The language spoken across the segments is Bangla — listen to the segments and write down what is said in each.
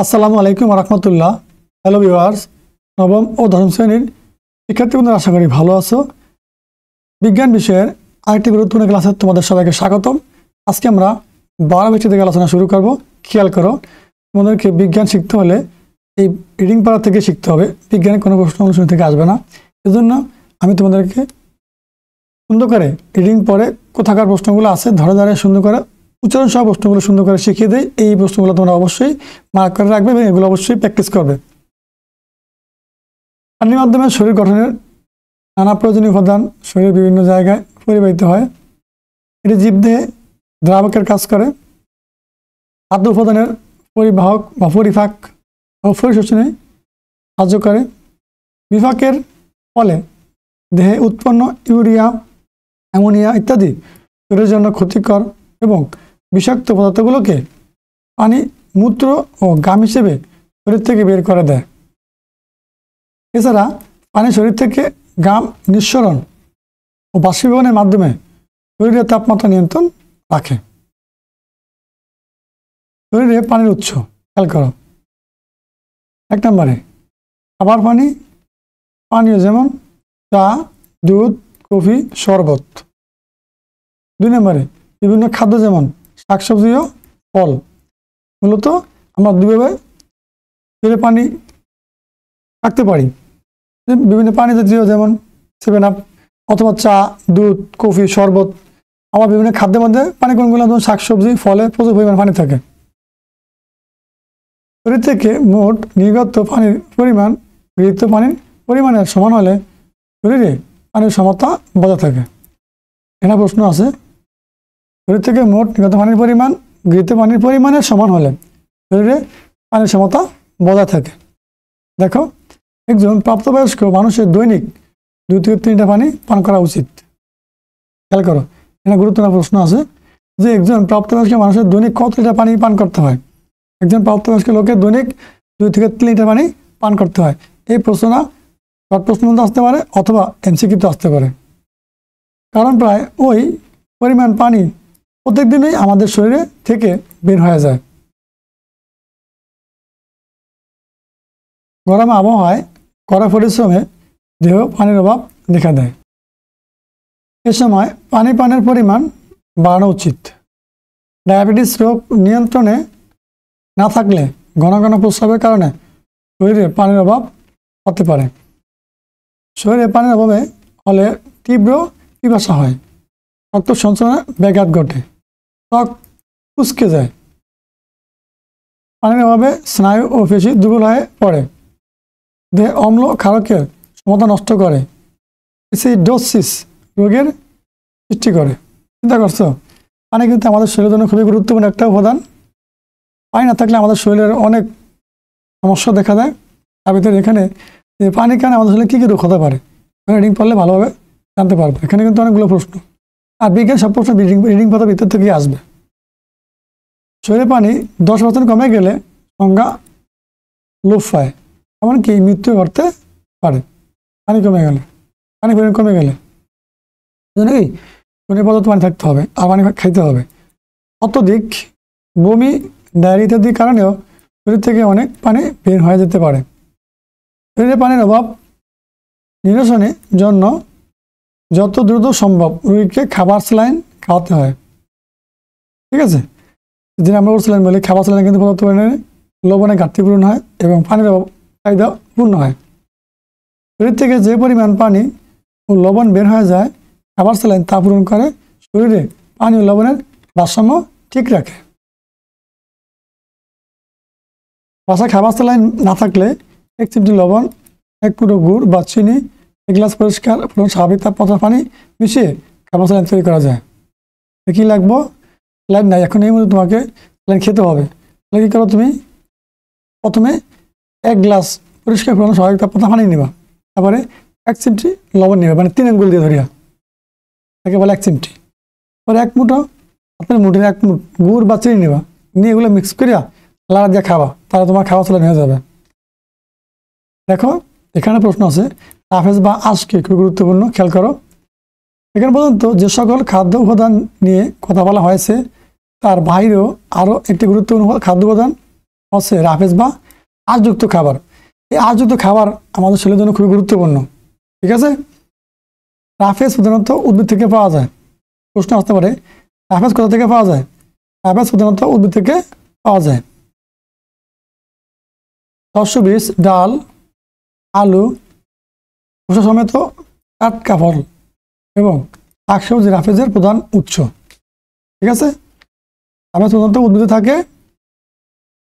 আসসালামু আলাইকুম রহমতুল্লাহ। হ্যালো ভিউয়ার্স, নবম ও দশম শ্রেণীর শিক্ষার্থী বন্ধুরা, আশা করি ভালো আছো। বিজ্ঞান বিষয়ের আরেকটি গুরুত্বপূর্ণ ক্লাসে তোমাদের সবাইকে স্বাগতম। আজকে আমরা 12 পৃষ্ঠা থেকে আলোচনা শুরু করব। খেয়াল করো, তোমাদেরকে বিজ্ঞান শিখতে হলে এই রিডিং পাড়া থেকে শিখতে হবে। বিজ্ঞানের কোনো প্রশ্ন অনুশীলন থেকে আসবে না। এজন্য আমি তোমাদেরকে সুন্দর করে রিডিং পরে কোথাকার প্রশ্নগুলো আছে ধরে ধরে সুন্দর করে উচ্চারণ সহ প্রশ্নগুলো সুন্দর করে শিখিয়ে দেয়। এই প্রশ্নগুলো তোমরা অবশ্যই মার্ক করে রাখবে এবং এগুলো অবশ্যই প্র্যাকটিস করবে। পানির মাধ্যমে শরীর গঠনের নানা প্রয়োজনীয় উপাদান শরীরের বিভিন্ন জায়গায় পরিবাহিত হয়। এটি জীবদেহে দ্রাবকের কাজ করে। খাদ্য উপাদানের পরিবাহক বা পরিপাক ও পরিশোষণে সাহায্য করে। বিপাকের ফলে দেহে উৎপন্ন ইউরিয়া, অ্যামোনিয়া ইত্যাদি শরীরের জন্য ক্ষতিকর এবং বিষাক্ত পদার্থগুলোকে পানি, মূত্র ও ঘাম হিসেবে শরীর থেকে বের করে দেয়। এছাড়া পানি শরীর থেকে ঘাম নিঃসরণ ও বাষ্পীভবনের মাধ্যমে শরীরের তাপমাত্রা নিয়ন্ত্রণ রাখে। শরীরে পানির উৎস খেয়াল করো। 1 নম্বরে খাবার পানি, পানীয় যেমন চা, দুধ, কফি, শরবত। 2 নম্বরে বিভিন্ন খাদ্য যেমন শাকসবজি ও ফল। মূলত আমরা দুইভাবে শরীরে পানি রাখতে পারি। বিভিন্ন পানি জাতীয় যেমন 7 আপ অথবা চা, দুধ, কফি, শরবত। আবার বিভিন্ন খাদ্যের মধ্যে পানি কোনগুলো, যেমন শাকসবজি, ফলে প্রচুর পরিমাণ পানি থাকে। শরীর থেকে মোট নির্গত পানির পরিমাণ গৃহীত পানির পরিমাণের সমান হলে শরীরে পানির সমতা বজায় থাকে। এখানে প্রশ্ন আছে, শরীর থেকে মোট নির্গত পানির পরিমাণ গৃহীত পানির পরিমাণের সমান হলে শরীরে পানির সমতা বজায় থাকে। দেখো, একজন প্রাপ্তবয়স্ক মানুষের দৈনিক 2 থেকে 3 লিটার পানি পান করা উচিত। খেয়াল করো, এখানে গুরুত্বপূর্ণ প্রশ্ন আছে যে একজন প্রাপ্তবয়স্ক মানুষের দৈনিক কত লিটার পানি পান করতে হয়। একজন প্রাপ্তবয়স্ক লোকের দৈনিক 2 থেকে 3 লিটার পানি পান করতে হয়। এই প্রশ্নটা শর্ট প্রশ্ন মধ্যে আসতে পারে অথবা এমসিকিউতে আসতে পারে। কারণ প্রায় ওই পরিমাণ পানি প্রত্যেক দিনই আমাদের শরীরে থেকে বের হয়ে যায়। গরম আবহাওয়ায় কড়া পরিশ্রমে দেহ পানির অভাব দেখা দেয়। এ সময় পানি পানের পরিমাণ বাড়ানো উচিত। ডায়াবেটিস রোগ নিয়ন্ত্রণে না থাকলে ঘন ঘন প্রস্রাবের কারণে শরীরে পানির অভাব হতে পারে। শরীরে পানির অভাবে হলে তীব্র পিপাসা হয়, রক্ত সঞ্চালনে ব্যাঘাত ঘটে, ত্বক কুঁচকে যায়। পানির অভাবে স্নায়ু ও পেশি দুর্বল হয়ে পড়ে। দেহে অম্ল ক্ষারকের সমতা নষ্ট করে, অ্যাসিডোসিস রোগের সৃষ্টি করে। চিন্তা করছো, পানি কিন্তু আমাদের শরীরের জন্য খুবই গুরুত্বপূর্ণ একটা উপাদান। পানি না থাকলে আমাদের শরীরের অনেক সমস্যা দেখা দেয়। তার ভিতরে এখানে পানির কারণে আমাদের শরীরে কী কী রোগ হতে পারে, রিডিং পড়লে ভালোভাবে জানতে পারবে। এখানে কিন্তু অনেকগুলো প্রশ্ন, আর বিজ্ঞান সব প্রশ্ন রিডিং পড়ার ভিতর থেকেই আসবে। শরীরে পানি 10% কমে গেলে সংজ্ঞা লোপ পায়, এমনকি মৃত্যু ঘটতে পারে। পানি কমে গেলে, পানি পরিমাণ কমে গেলে কি শরীরে পর্যাপ্ত পানি থাকতে হবে আর পানি খাইতে হবে। অত্যধিক বমি, ডায়রিয়া ইত্যাদির কারণেও শরীর থেকে অনেক পানি বের হয়ে যেতে পারে। শরীরে পানির অভাব নিরসনের জন্য যত দ্রুত সম্ভব রোগীকে খাবার স্যালাইন খাওয়াতে হয়। ঠিক আছে, যেটা আমরা স্যালাইন বলি, খাবার স্যালাইন কিন্তু পর্যাপ্ত পরিমাণে লবণের ঘাটতি পূরণ হয় এবং পানির চাহিদা পূর্ণ হয়। শরীর থেকে যে পরিমাণ পানি ও লবণ বের হয়ে যায়, খাবার স্যালাইন তা পূরণ করে, শরীরে পানি ও লবণের ভারসাম্য ঠিক রাখে। বাসায় খাবার স্যালাইন না থাকলে 1 চিমটি লবণ, 1 মুঠো গুড় বা চিনি, 1 গ্লাস পরিষ্কার স্বাভাবিক তাপমাত্রার পানি মিশিয়ে খাবার স্যালাইন তৈরি করা যায়। কী লাগবো? স্যালাইন নাই, এখন এই মুহূর্তে তোমাকে স্যালাইন খেতে হবে। তাহলে কী করো, তুমি প্রথমে 1 গ্লাস পরিষ্কার স্বাভাবিক তাপমাত্রা পানি নেবা, তারপরে 1 চিমটি লবণ নেবে, মানে 3 আঙ্গুল দিয়ে ধরিয়া, তাকে বলে 1 চিমটি। পরে 1 মুঠো, আপনার মুঠের 1 মুঠ গুড় বা চিনি নেবা, নিয়ে এগুলো মিক্স করিয়া লাড়া দিয়ে খাওয়া, তাহলে তোমার খাওয়া স্যালাইন হয়ে যাবে। দেখো, এখানে প্রশ্ন আছে হাফেজ বা আজকে খুব গুরুত্বপূর্ণ, খেয়াল করো। এখানে পর্যন্ত যে সকল খাদ্য উপাদান নিয়ে কথা বলা হয়েছে তার বাইরেও আরও একটি গুরুত্বপূর্ণ খাদ্য উপাদান হচ্ছে রাফেজ বা আঁশযুক্ত খাবার। এই আঁশযুক্ত খাবার আমাদের শরীরের জন্য খুবই গুরুত্বপূর্ণ। ঠিক আছে, রাফেজ প্রধানত উদ্ভিদ থেকে পাওয়া যায়। প্রশ্ন আসতে পারে রাফেজ কোথা থেকে পাওয়া যায়? রাফেজ প্রধানত উদ্ভিদ থেকে পাওয়া যায়। শস্য বীজ, ডাল, আলু, খোসা সমেত টাটকা ফল এবং শাকসবজি রাফেজের প্রধান উৎস। ঠিক আছে, রাফেজ প্রধানত উদ্ভিদে থাকে।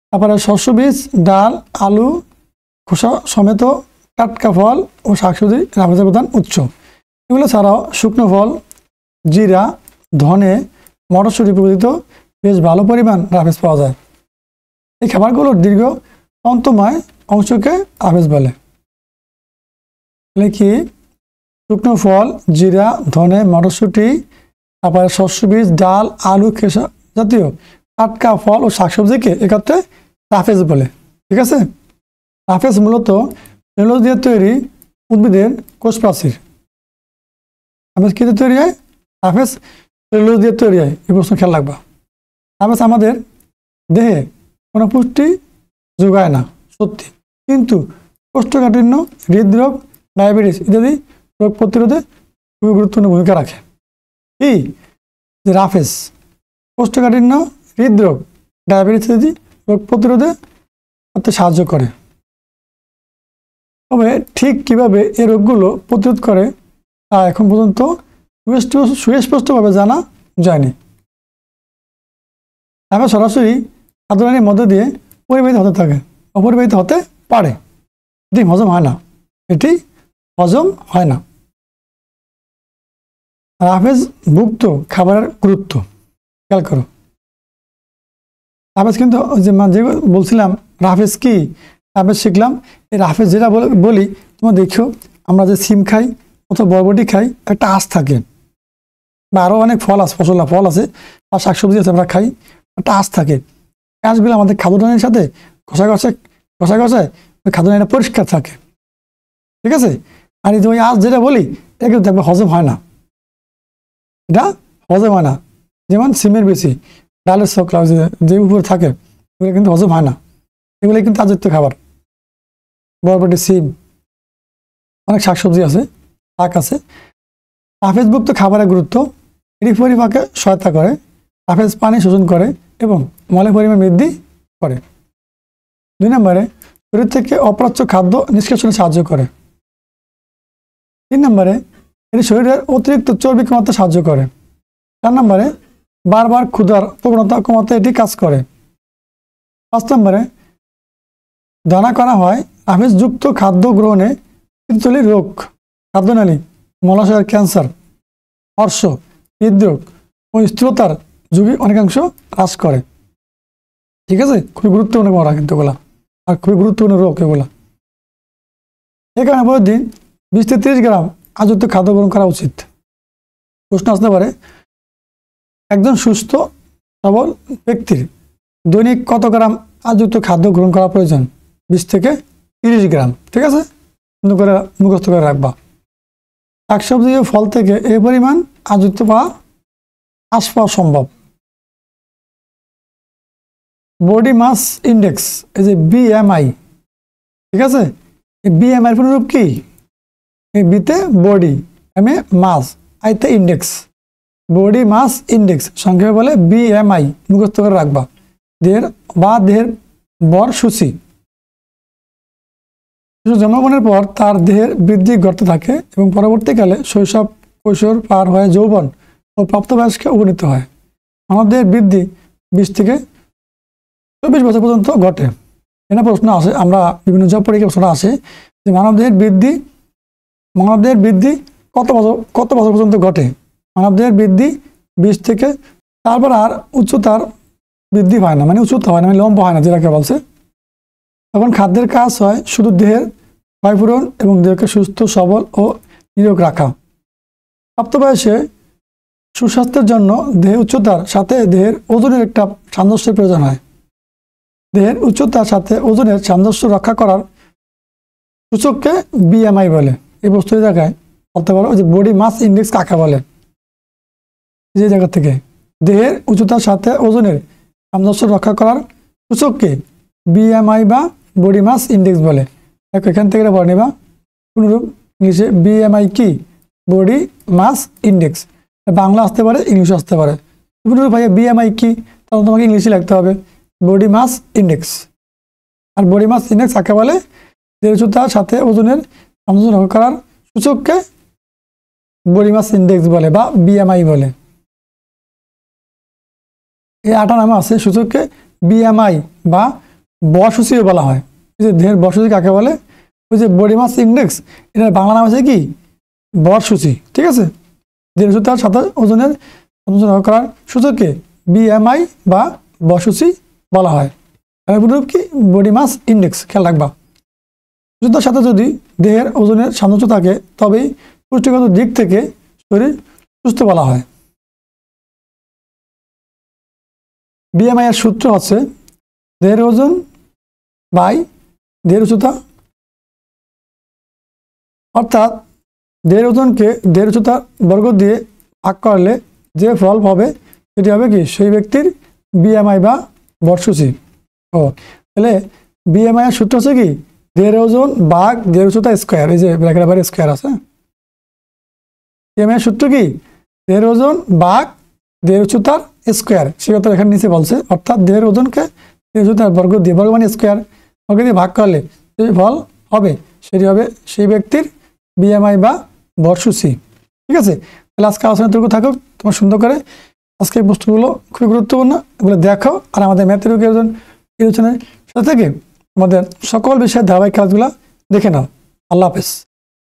তারপরে শস্য বীজ, ডাল, আলু, খোসা সমেত টাটকা ফল ও শাকসবজি রাফেজের প্রধান উৎস। এগুলো ছাড়াও শুকনো ফল, জিরা, ধনে, মটরশুঁটি প্রভৃতিতে বেশ ভালো পরিমাণ রাফেজ পাওয়া যায়। এই খাবারগুলোর দীর্ঘ তন্তুময় অংশকে রাফেজ বলে। কি শুকনো ফল, জিরা, ধনে, মটরশুঁটি, তারপরে শস্য বীজ, ডাল, আলু, খোসা জাতীয় টাটকা ফল ও শাকসবজিকে একত্রে রাফেজ বলে। ঠিক আছে, রাফেজ মূলত সেলুলোজ দিয়ে তৈরি উদ্ভিদের কোষ প্রাচীর। রাফেজ কি দিয়ে তৈরি হয়? রাফেজ সেলুলোজ দিয়ে তৈরি হয়। এই প্রশ্ন খেয়াল রাখবা। রাফেজ আমাদের দেহে কোনো পুষ্টি যোগায় না সত্যি, কিন্তু কোষ্ঠকাঠিন্য, হৃদরোগ, ডায়াবেটিস ইত্যাদি রোগ প্রতিরোধে খুবই গুরুত্বপূর্ণ ভূমিকা রাখে। কি যে রাফেজ কোষ্ঠকাঠিন্য, হৃদরোগ, ডায়াবেটিস ইত্যাদি রোগ প্রতিরোধে করতে সাহায্য করে। তবে ঠিক কিভাবে এই রোগগুলো প্রতিরোধ করে তা এখন পর্যন্ত সুস্পষ্টভাবে জানা যায়নি। রাফেজ সরাসরি খাদ্যনালীর মধ্যে দিয়ে পরিবাহিত হতে থাকে, অপরিবাহিত হতে পারে, এটি হজম হয় না। এটি হজম হয় না। রাফেজ ভুক্ত খাবারের গুরুত্ব খেয়াল করো। রাফেজ কিন্তু যে বলছিলাম রাফেজ কি, রাফেজ শিখলাম। এই রাফেজ যেটা বলি তোমরা দেখো, আমরা যে সিম খাই অথবা বরবটি খাই, একটা আঁশ থাকে, বা আরও অনেক ফল আছে, ফল আছে বা শাকসবজি আছে আমরা খাই, একটা আঁশ থাকে। আঁশগুলো আমাদের খাদ্যনালীর সাথে ঘষায় ওই খাদ্যনালীটা পরিষ্কার থাকে। ঠিক আছে, আর এই যে ওই আঁশ যেটা বলি এটা কিন্তু দেখবে হজম হয় না, এটা হজম হয় না। যেমন সিমের বেশি, ডালের শোকলা যে উপরে থাকে এগুলো কিন্তু হজম হয় না। এগুলো কিন্তু আঁশযুক্ত খাবার। বরবটি, সিম, অনেক শাকসবজি আছে, শাক আছে। রাফেজভুক্ত খাবারের গুরুত্ব, এটি পরিপাকে সহায়তা করে, রাফেজ পানি শোষণ করে এবং মলের পরিমাণ বৃদ্ধি করে। 2 নম্বরে শরীর থেকে অপাচ্য খাদ্য নিষ্কাশনে সাহায্য করে। 3 নম্বরে এটি শরীরের অতিরিক্ত চর্বি কমাতে সাহায্য করে। 4 নম্বরে বারবার ক্ষুধার প্রবণতা কমাতে এটি কাজ করে। 5 নম্বরে ধারণা করা হয় রাফেজযুক্ত খাদ্য গ্রহণে পিত্তথলির রোগ, খাদ্যনালী, মলাশয়ের ক্যান্সার, অর্শ, হৃদরোগ ও স্থূলতার ঝুঁকি অনেকাংশ হ্রাস করে। ঠিক আছে, খুবই গুরুত্বপূর্ণ মরা কিন্তু এগুলা, আর খুবই গুরুত্বপূর্ণ রোগ এগুলা। এই কারণে প্রতিদিন 20 থেকে 30 গ্রাম আঁশযুক্ত খাদ্য গ্রহণ করা উচিত। প্রশ্ন আসতে পারে একজন সুস্থ সবল ব্যক্তির দৈনিক কত গ্রাম আঁশযুক্ত খাদ্য গ্রহণ করা প্রয়োজন? 20 থেকে 30 গ্রাম। ঠিক আছে, সুন্দর করে মুখস্থ করে রাখবা। শাকসবজি ও ফল থেকে এই পরিমাণ আঁশযুক্ত আঁশ পাওয়া সম্ভব। বডি মাস ইন্ডেক্স, এই যে BMI, ঠিক আছে, এই BMI এর পুনরূপ কি? এই বিতে বডি, এম এ মাস, আইতে ইন্ডেক্স, বডি মাস ইন্ডেক্স সংক্ষেপে বলে BMI। মুখস্থ করে রাখবা। দেহের বর সূচি। জন্মগ্রহণের পর তার দেহের বৃদ্ধি ঘটতে থাকে এবং পরবর্তীকালে শৈশব, কৈশোর পার হয়ে যৌবন ও প্রাপ্তবয়স্কে উপনীত হয়। মানবদেহের বৃদ্ধি 20 থেকে 24 বছর পর্যন্ত ঘটে। এখানে প্রশ্ন আসে, আমরা বিভিন্ন জব পরীক্ষা প্রশ্ন আসে যে মানবদেহের বৃদ্ধি কত বছর পর্যন্ত ঘটে? মানবদেহের বৃদ্ধি 20 থেকে, তারপর আর উচ্চতার বৃদ্ধি হয় না, মানে উচ্চতা হয় না, মানে লম্বা হয় না যেটাকে বলছে। তখন খাদ্যের কাজ হয় শুধু দেহের ক্ষয়পূরণ এবং দেহকে সুস্থ, সবল ও নিরোগ রাখা। প্রাপ্তবয়সে সুস্বাস্থ্যের জন্য দেহের উচ্চতার সাথে দেহের ওজনের একটা সামঞ্জস্যের প্রয়োজন হয়। দেহের উচ্চতার সাথে ওজনের সামঞ্জস্য রক্ষা করার সূচককে BMI বলে। এই বস্তুর জায়গায় বলতে পারো যে বডি মাস ইন্ডেক্স কাকে বলে। যে জায়গা থেকে দেহের উচ্চতার সাথে ওজনের সামঞ্জস্য রক্ষা করার সূচককে বিএমআই বা বডি মাস ইন্ডেক্স বলে। দেখো এখান থেকে পড়ে নেবা কোনরূপ ইংলিশে বিএমআই কি বডি মাস ইন্ডেক্স, বাংলা আসতে পারে ইংলিশে আসতে পারে। কোনরূপ ভাইয়া বিএমআই কি, তাহলে তোমাকে ইংলিশে লিখতে হবে বডি মাস ইন্ডেক্স। আর বডি মাস ইন্ডেক্স কাকে বলে? দেহের উচ্চতার সাথে ওজনের সামঞ্জস্য রক্ষা করার সূচককে বডি মাস ইন্ডেক্স বলে বা বিএমআই বলে। এই 8টা নামে আছে সূচককে বিএমআই বা বসূচিও বলা হয়। এই যে দেহের বসূচি কাকে বলে? ওই যে বডি মাস ইন্ডেক্স, এটার বাংলা নাম আছে কি বরসূচি। ঠিক আছে, দেহের উচ্চতার সাথে ওজনের সামঞ্জস্য রক্ষা করার সূচককে বিএমআই বা বসূচি বলা হয়। অনুরূপ কি বডি মাস ইন্ডেক্স, খেয়াল রাখবা। উচ্চতার সাথে যদি দেহের ওজনের সামঞ্জস্য থাকে তবেই পুষ্টিগত দিক থেকে শরীর সুস্থ বলা হয়। বিএমআই এর সূত্র হচ্ছে দেহের ওজন বাই দেহের উচ্চতা, অর্থাৎ দেহের ওজনকে দেহের উচ্চতা বর্গ দিয়ে ভাগ করলে যে ফল পাবে সেটি হবে কি সেই ব্যক্তির বিএমআই বা বর্ষসূচি। ও তাহলে বিএমআই এর সূত্র হচ্ছে কি দেহের ওজন ভাগ দেহের উচ্চতা স্কোয়ার। এই যে ব্র্যাকেটের বাইরে স্কোয়ার আছে। বিএমআই এর সূত্র কি দেহের ওজন ভাগ দেহের উচ্চতার স্কোয়ার, সে কথা এখানে নিচে বলছে। অর্থাৎ দেহের ওজনকে দেহের উচ্চতার বর্গ দিয়ে, বর্গ মানে স্কোয়ার, বর্গ দিয়ে ভাগ করলে যে ফল হবে সেটি হবে সেই ব্যক্তির বিএমআই বা বর্ষসূচি। ঠিক আছে, তাহলে আজকে আলোচনাটুকু থাকুক। তোমার সুন্দর করে আজকে এই প্রশ্নগুলো খুবই গুরুত্বপূর্ণ, এগুলো দেখো। আর আমাদের ম্যাথের সাথে থেকে আমাদের সকল বিষয়ের ধারাবাহিক কাজগুলো দেখে নাও। আল্লাহ হাফেজ।